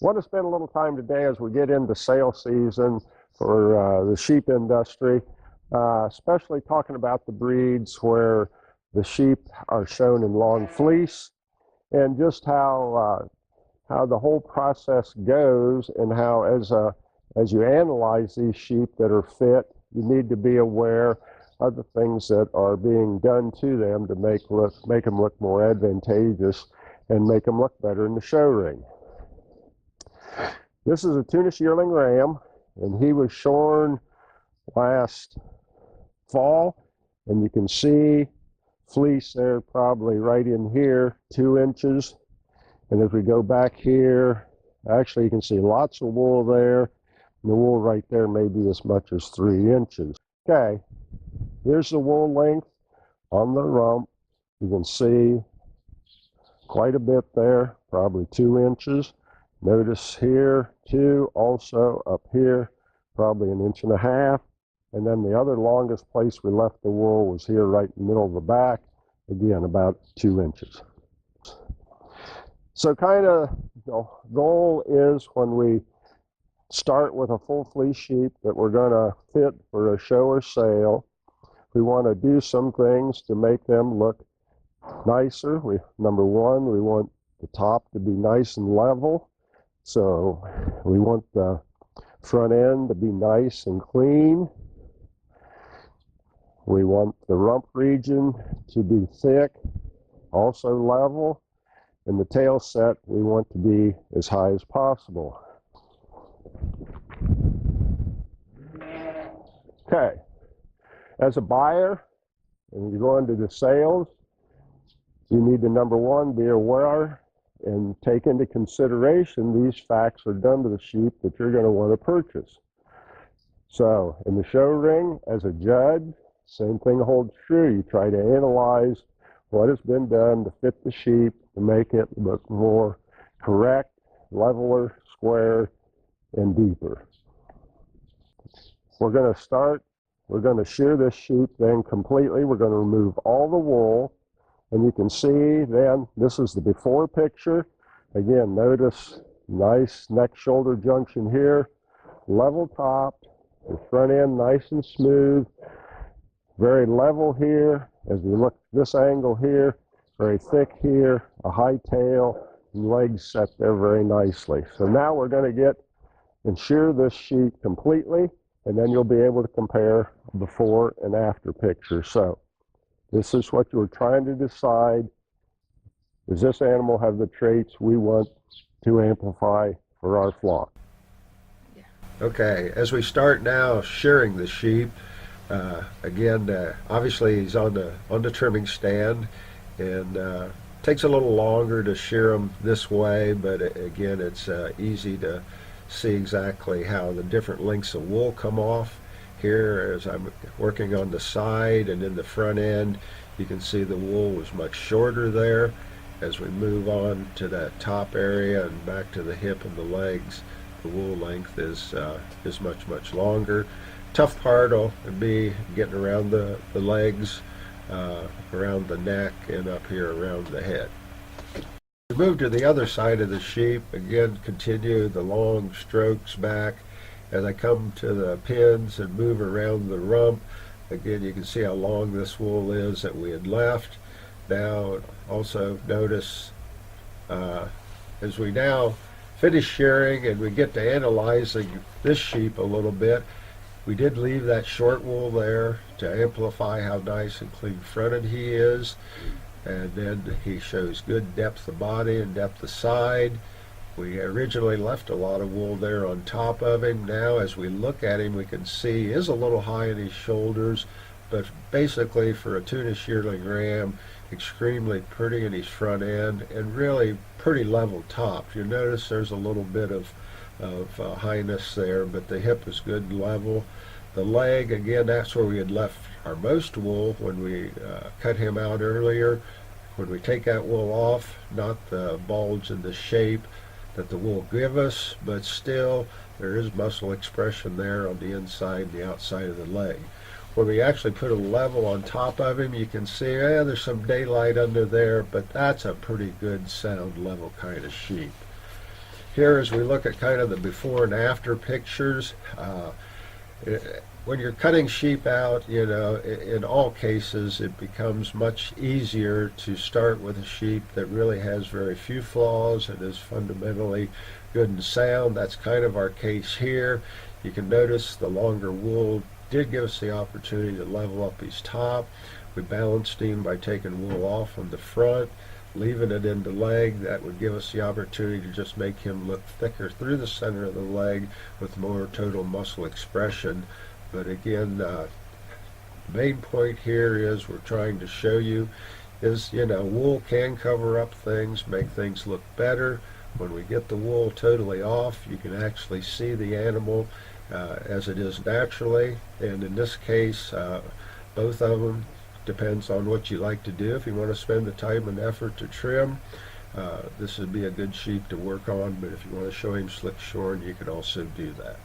Want to spend a little time today as we get into sale season for the sheep industry, especially talking about the breeds where the sheep are shown in long fleece, and just how the whole process goes, and how as you analyze these sheep that are fit, you need to be aware of the things that are being done to them to make them look more advantageous and make them look better in the show ring. This is a Tunis yearling ram, and he was shorn last fall, and you can see fleece there probably right in here, 2 inches. And if we go back here, actually you can see lots of wool there, and the wool right there may be as much as 3 inches. Okay, here's the wool length on the rump. You can see quite a bit there, probably 2 inches. Notice here too, also up here, probably 1.5 inches. And then the other longest place we left the wool was here right in the middle of the back, again about 2 inches. So kind of the goal is when we start with a full fleece sheep that we're going to fit for a show or sale, we want to do some things to make them look nicer. Number one, we want the top to be nice and level. So we want the front end to be nice and clean. We want the rump region to be thick, also level. And the tail set we want to be as high as possible. Okay, as a buyer, and you're going to the sales, you need to, number one, be aware and take into consideration these facts are done to the sheep that you're going to want to purchase. So in the show ring, as a judge, same thing holds true. You try to analyze what has been done to fit the sheep to make it look more correct, leveler, square, and deeper. We're going to shear this sheep then completely. We're going to remove all the wool. And you can see then, this is the before picture. Again, notice nice neck shoulder junction here, level top, the front end nice and smooth, very level here. As we look at this angle here, very thick here, a high tail, and legs set there very nicely. So now we're going to get and shear this sheep completely, and then you'll be able to compare before and after pictures. So this is what you're trying to decide. Does this animal have the traits we want to amplify for our flock? Okay, as we start now shearing the sheep, obviously he's on the trimming stand, and takes a little longer to shear them this way, but again, it's easy to see exactly how the different lengths of wool come off. Here, as I'm working on the side and in the front end, you can see the wool was much shorter there. As we move on to that top area and back to the hip and the legs, the wool length is much longer. Tough part will be getting around the legs, around the neck, and up here around the head. We move to the other side of the sheep. Again, continue the long strokes back. As I come to the pins and move around the rump, again, you can see how long this wool is that we had left. Now, also notice as we now finish shearing and we get to analyzing this sheep a little bit, we did leave that short wool there to amplify how nice and clean fronted he is. And then he shows good depth of body and depth of side. We originally left a lot of wool there on top of him. Now as we look at him, we can see he is a little high in his shoulders, but basically for a Tunis yearling ram, extremely pretty in his front end and really pretty level top. You notice there's a little bit of highness there, but the hip is good and level. The leg, again, that's where we had left our most wool when we cut him out earlier. When we take that wool off, not the bulge and the shape that the wool give us, but still there is muscle expression there on the inside and the outside of the leg. When we actually put a level on top of him, you can see there's some daylight under there, but that's a pretty good sound level kind of sheep. Here, as we look at kind of the before and after pictures, when you're cutting sheep out, in all cases, it becomes much easier to start with a sheep that really has very few flaws and is fundamentally good and sound. That's kind of our case here. You can notice the longer wool did give us the opportunity to level up his top. We balanced him by taking wool off on the front, leaving it in the leg. That would give us the opportunity to just make him look thicker through the center of the leg with more total muscle expression. But again, the main point here is we're trying to show you is, wool can cover up things, make things look better. When we get the wool totally off, you can actually see the animal as it is naturally. And in this case, both of them, depends on what you like to do. If you want to spend the time and effort to trim, this would be a good sheep to work on. But if you want to show him slick shorn, you can also do that.